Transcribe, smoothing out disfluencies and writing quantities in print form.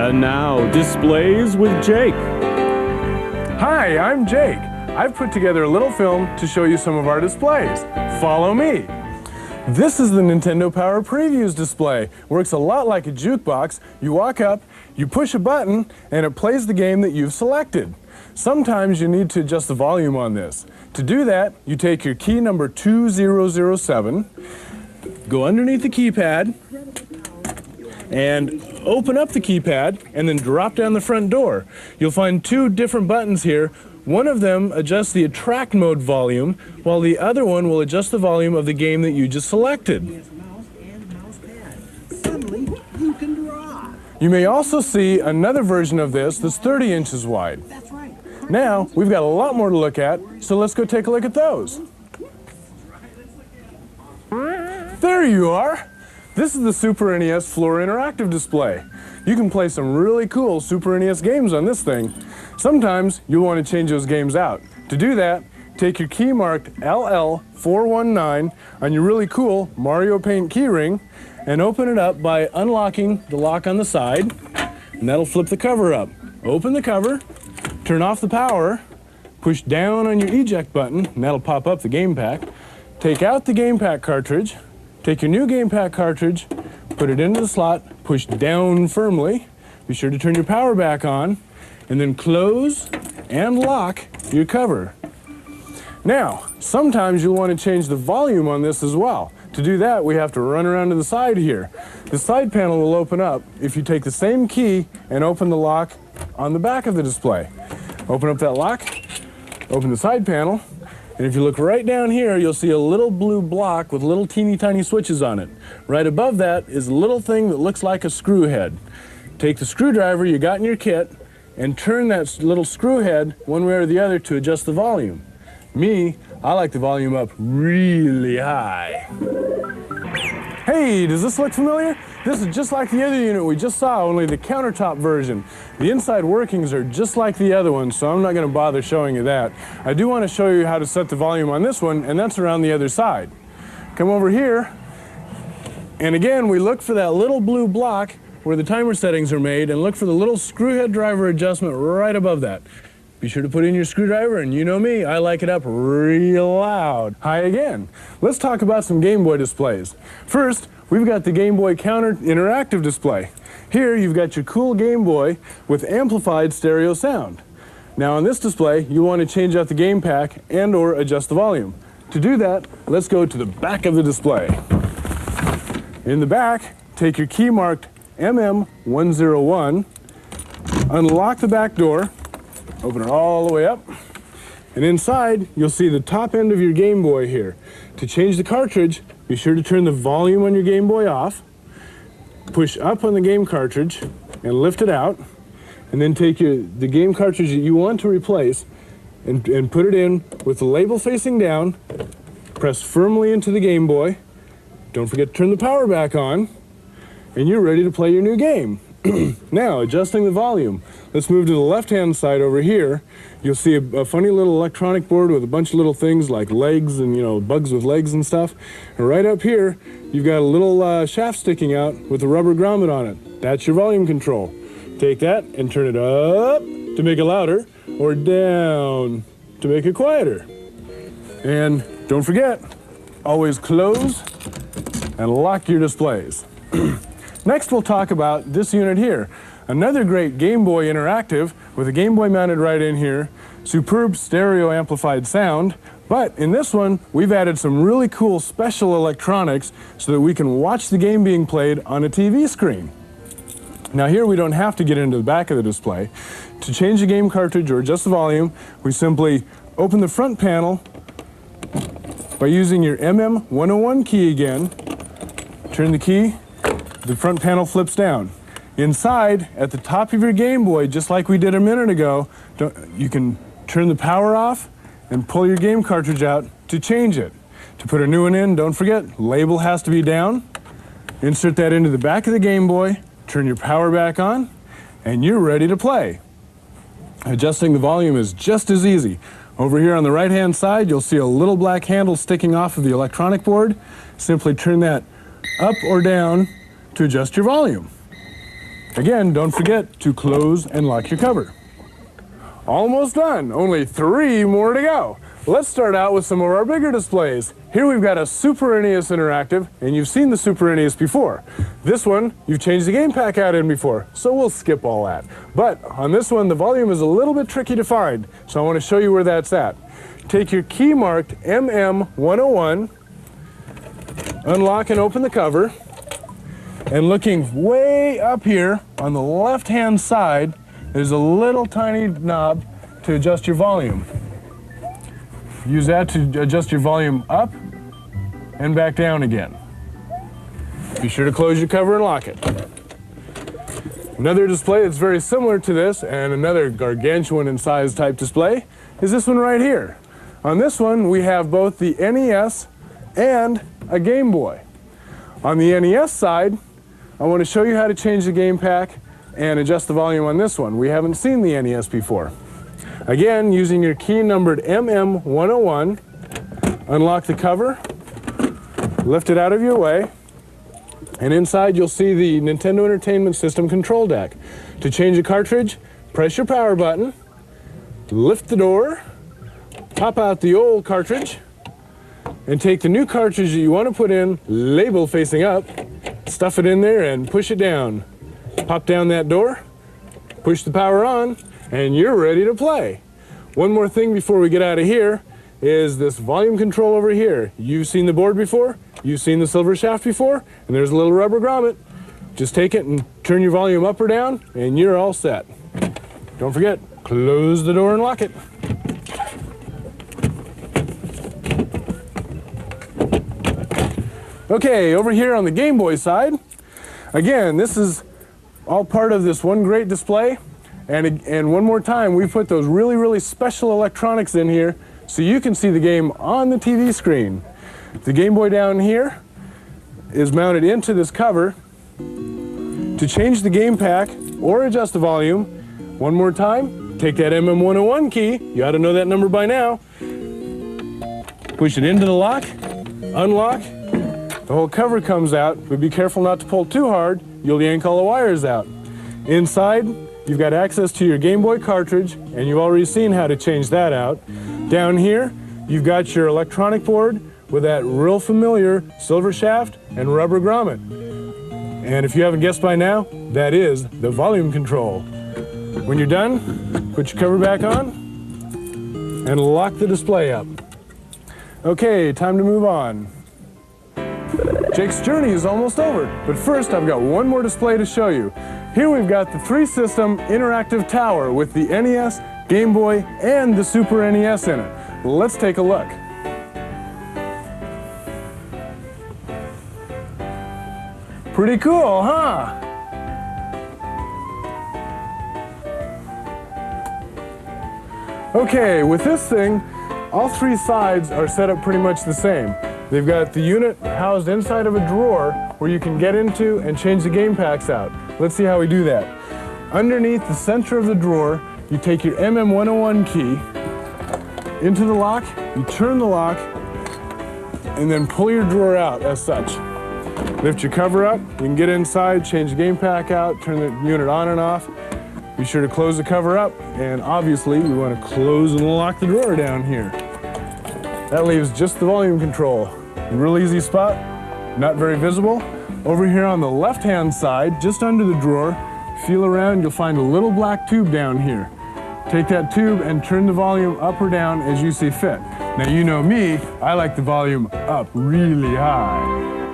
And now, Displays with Jake. Hi, I'm Jake. I've put together a little film to show you some of our displays. Follow me. This is the Nintendo Power Previews display. Works a lot like a jukebox. You walk up, you push a button, and it plays the game that you've selected. Sometimes you need to adjust the volume on this. To do that, you take your key number 2007, go underneath the keypad, and open up the keypad, and then drop down the front door. You'll find two different buttons here. One of them adjusts the attract mode volume, while the other one will adjust the volume of the game that you just selected. Suddenly, you can draw. You may also see another version of this that's 30 inches wide. That's right. Now, we've got a lot more to look at, so let's go take a look at those. There you are! This is the Super NES Floor Interactive Display. You can play some really cool Super NES games on this thing. Sometimes you'll want to change those games out. To do that, take your key marked LL419 on your really cool Mario Paint keyring and open it up by unlocking the lock on the side, and that'll flip the cover up. Open the cover, turn off the power, push down on your eject button, and that'll pop up the game pack. Take out the game pack cartridge, take your new game pack cartridge, put it into the slot, push down firmly, be sure to turn your power back on, and then close and lock your cover. Now, sometimes you'll want to change the volume on this as well. To do that, we have to run around to the side here. The side panel will open up if you take the same key and open the lock on the back of the display. Open up that lock, open the side panel, and if you look right down here, you'll see a little blue block with little teeny tiny switches on it. Right above that is a little thing that looks like a screw head. Take the screwdriver you got in your kit and turn that little screw head one way or the other to adjust the volume. Me, I like the volume up really high. Hey, does this look familiar? This is just like the other unit we just saw, only the countertop version. The inside workings are just like the other one, so I'm not going to bother showing you that. I do want to show you how to set the volume on this one, and that's around the other side. Come over here, and again, we look for that little blue block where the timer settings are made, and look for the little screw head driver adjustment right above that. Be sure to put in your screwdriver, and you know me, I like it up real loud. Hi again. Let's talk about some Game Boy displays. First, we've got the Game Boy Counter Interactive Display. Here, you've got your cool Game Boy with amplified stereo sound. Now on this display, you want to change out the game pack and or adjust the volume. To do that, let's go to the back of the display. In the back, take your key marked MM101, unlock the back door, open it all the way up, and inside you'll see the top end of your Game Boy here. To change the cartridge, be sure to turn the volume on your Game Boy off, push up on the game cartridge and lift it out, and then take the game cartridge that you want to replace and put it in with the label facing down, press firmly into the Game Boy, don't forget to turn the power back on, and you're ready to play your new game. Now, adjusting the volume. Let's move to the left-hand side over here. You'll see a funny little electronic board with a bunch of little things like legs and, bugs with legs and stuff. And right up here, you've got a little shaft sticking out with a rubber grommet on it. That's your volume control. Take that and turn it up to make it louder, or down to make it quieter. And don't forget, always close and lock your displays. Next, we'll talk about this unit here. Another great Game Boy Interactive with a Game Boy mounted right in here, superb stereo amplified sound, but in this one, we've added some really cool special electronics so that we can watch the game being played on a TV screen. Now here, we don't have to get into the back of the display. To change the game cartridge or adjust the volume, we simply open the front panel by using your MM101 key again, turn the key, the front panel flips down. Inside, at the top of your Game Boy, just like we did a minute ago, you can turn the power off and pull your game cartridge out to change it. To put a new one in, don't forget, label has to be down. Insert that into the back of the Game Boy, turn your power back on, and you're ready to play. Adjusting the volume is just as easy. Over here on the right-hand side, you'll see a little black handle sticking off of the electronic board. Simply turn that up or down to adjust your volume. Again, don't forget to close and lock your cover. Almost done, only 3 more to go. Let's start out with some of our bigger displays. Here we've got a Super NES Interactive, and you've seen the Super NES before. This one, you've changed the game pack out in before, so we'll skip all that. But on this one, the volume is a little bit tricky to find, so I want to show you where that's at. Take your key marked MM101, unlock and open the cover, and looking way up here on the left-hand side, there's a little tiny knob to adjust your volume. Use that to adjust your volume up and back down again. Be sure to close your cover and lock it. Another display that's very similar to this, and another gargantuan in size type display, is this one right here. On this one, we have both the NES and a Game Boy. On the NES side, I want to show you how to change the game pack and adjust the volume on this one. We haven't seen the NES before. Again, using your key numbered MM101, unlock the cover, lift it out of your way, and inside you'll see the Nintendo Entertainment System control deck. To change a cartridge, press your power button, lift the door, pop out the old cartridge, and take the new cartridge that you want to put in, label facing up, stuff it in there and push it down. Pop down that door, push the power on, and you're ready to play. One more thing before we get out of here is this volume control over here. You've seen the board before, you've seen the silver shaft before, and there's a little rubber grommet. Just take it and turn your volume up or down, and you're all set. Don't forget, close the door and lock it. Okay, over here on the Game Boy side, again, this is all part of this one great display. And one more time, we put those really special electronics in here so you can see the game on the TV screen. The Game Boy down here is mounted into this cover. To change the game pack or adjust the volume, one more time, take that MM101 key, you ought to know that number by now, push it into the lock, unlock, the whole cover comes out, but be careful not to pull too hard, you'll yank all the wires out. Inside, you've got access to your Game Boy cartridge, and you've already seen how to change that out. Down here, you've got your electronic board with that real familiar silver shaft and rubber grommet. And if you haven't guessed by now, that is the volume control. When you're done, put your cover back on and lock the display up. Okay, time to move on. Jake's journey is almost over, but first I've got one more display to show you. Here we've got the 3-system interactive tower with the NES, Game Boy, and the Super NES in it. Let's take a look. Pretty cool, huh? Okay, with this thing, all 3 sides are set up pretty much the same. They've got the unit housed inside of a drawer where you can get into and change the game packs out. Let's see how we do that. Underneath the center of the drawer, you take your MM101 key into the lock, you turn the lock, and then pull your drawer out as such. Lift your cover up, you can get inside, change the game pack out, turn the unit on and off. Be sure to close the cover up, and obviously we want to close and lock the drawer down here. That leaves just the volume control. Real easy spot, not very visible. Over here on the left-hand side, just under the drawer, feel around, you'll find a little black tube down here. Take that tube and turn the volume up or down as you see fit. Now you know me, I like the volume up really high.